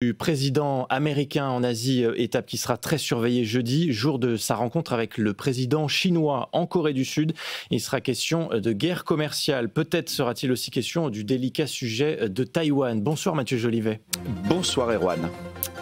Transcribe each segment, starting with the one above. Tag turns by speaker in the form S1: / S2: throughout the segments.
S1: Du président américain en Asie, étape qui sera très surveillée jeudi, jour de sa rencontre avec le président chinois en Corée du Sud. Il sera question de guerre commerciale. Peut-être sera-t-il aussi question du délicat sujet de Taïwan. Bonsoir Mathieu Jolivet.
S2: Bonsoir Erwan.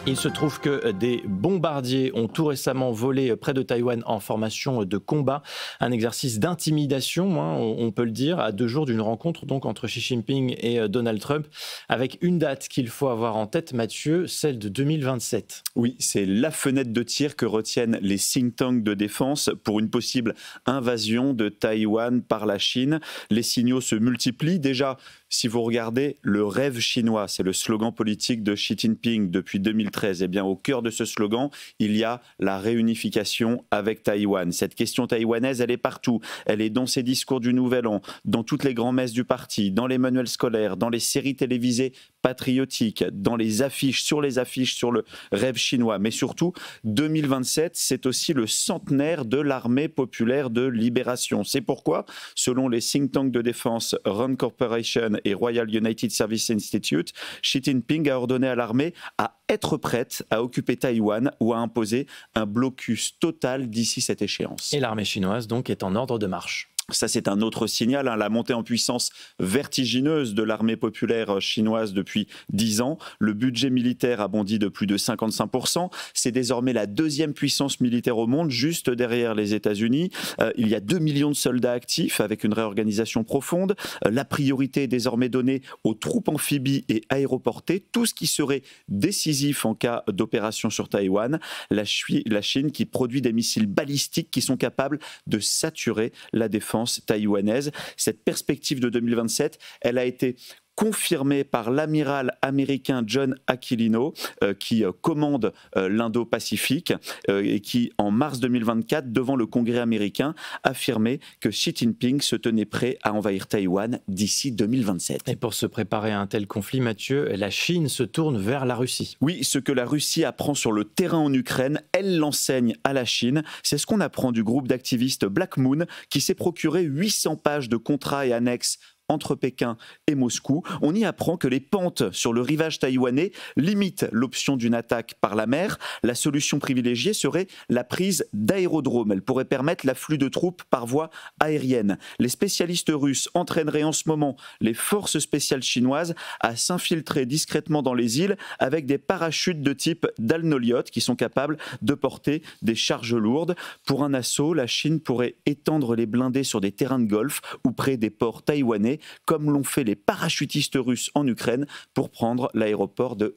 S1: Il se trouve que des bombardiers ont tout récemment volé près de Taïwan en formation de combat. Un exercice d'intimidation, on peut le dire, à 2 jours d'une rencontre donc entre Xi Jinping et Donald Trump, avec une date qu'il faut avoir en tête, Mathieu, celle de 2027.
S2: Oui, c'est la fenêtre de tir que retiennent les think tanks de défense pour une possible invasion de Taïwan par la Chine. Les signaux se multiplient. Déjà, si vous regardez le rêve chinois, c'est le slogan politique de Xi Jinping depuis 2013. Eh bien, au cœur de ce slogan, il y a la réunification avec Taïwan. Cette question taïwanaise, elle est partout. Elle est dans ses discours du Nouvel An, dans toutes les grands-messes du parti, dans les manuels scolaires, dans les séries télévisées patriotiques, dans les affiches, sur le rêve chinois. Mais surtout, 2027, c'est aussi le centenaire de l'armée populaire de libération. C'est pourquoi, selon les think tanks de défense Rand Corporation et Royal United Service Institute, Xi Jinping a ordonné à l'armée à être prête à occuper Taïwan ou à imposer un blocus total d'ici cette échéance.
S1: Et l'armée chinoise donc est en ordre de marche.
S2: Ça, c'est un autre signal, la montée en puissance vertigineuse de l'armée populaire chinoise depuis 10 ans. Le budget militaire a bondi de plus de 55%. C'est désormais la deuxième puissance militaire au monde, juste derrière les États-Unis. Il y a 2 millions de soldats actifs avec une réorganisation profonde. La priorité est désormais donnée aux troupes amphibies et aéroportées, tout ce qui serait décisif en cas d'opération sur Taïwan. La Chine qui produit des missiles balistiques qui sont capables de saturer la défense taïwanaise. Cette perspective de 2027, elle a été confirmée par l'amiral américain John Aquilino, qui commande l'Indo-Pacifique et qui, en mars 2024, devant le Congrès américain, affirmait que Xi Jinping se tenait prêt à envahir Taïwan d'ici 2027.
S1: Et pour se préparer à un tel conflit, Mathieu, la Chine se tourne vers la Russie.
S2: Oui, ce que la Russie apprend sur le terrain en Ukraine, elle l'enseigne à la Chine. C'est ce qu'on apprend du groupe d'activistes Black Moon, qui s'est procuré 800 pages de contrats et annexes entre Pékin et Moscou. On y apprend que les pentes sur le rivage taïwanais limitent l'option d'une attaque par la mer. La solution privilégiée serait la prise d'aérodromes. Elle pourrait permettre l'afflux de troupes par voie aérienne. Les spécialistes russes entraîneraient en ce moment les forces spéciales chinoises à s'infiltrer discrètement dans les îles avec des parachutes de type Dalnoliot qui sont capables de porter des charges lourdes. Pour un assaut, la Chine pourrait étendre les blindés sur des terrains de golf ou près des ports taïwanais, comme l'ont fait les parachutistes russes en Ukraine pour prendre l'aéroport de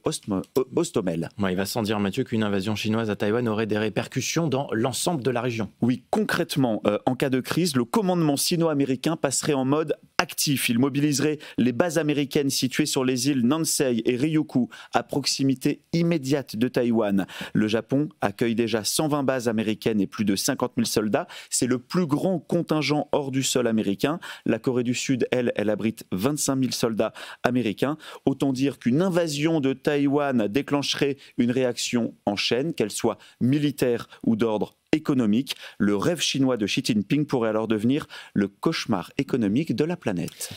S2: Hostomel.
S1: Il va sans dire, Mathieu, qu'une invasion chinoise à Taïwan aurait des répercussions dans l'ensemble de la région.
S2: Oui, concrètement, en cas de crise, le commandement sino-américain passerait en mode actif. Il mobiliserait les bases américaines situées sur les îles Nansei et Ryukyu, à proximité immédiate de Taïwan. Le Japon accueille déjà 120 bases américaines et plus de 50 000 soldats. C'est le plus grand contingent hors du sol américain. La Corée du Sud, elle abrite 25 000 soldats américains. Autant dire qu'une invasion de Taïwan déclencherait une réaction en chaîne, qu'elle soit militaire ou d'ordre économique. Le rêve chinois de Xi Jinping pourrait alors devenir le cauchemar économique de la planète.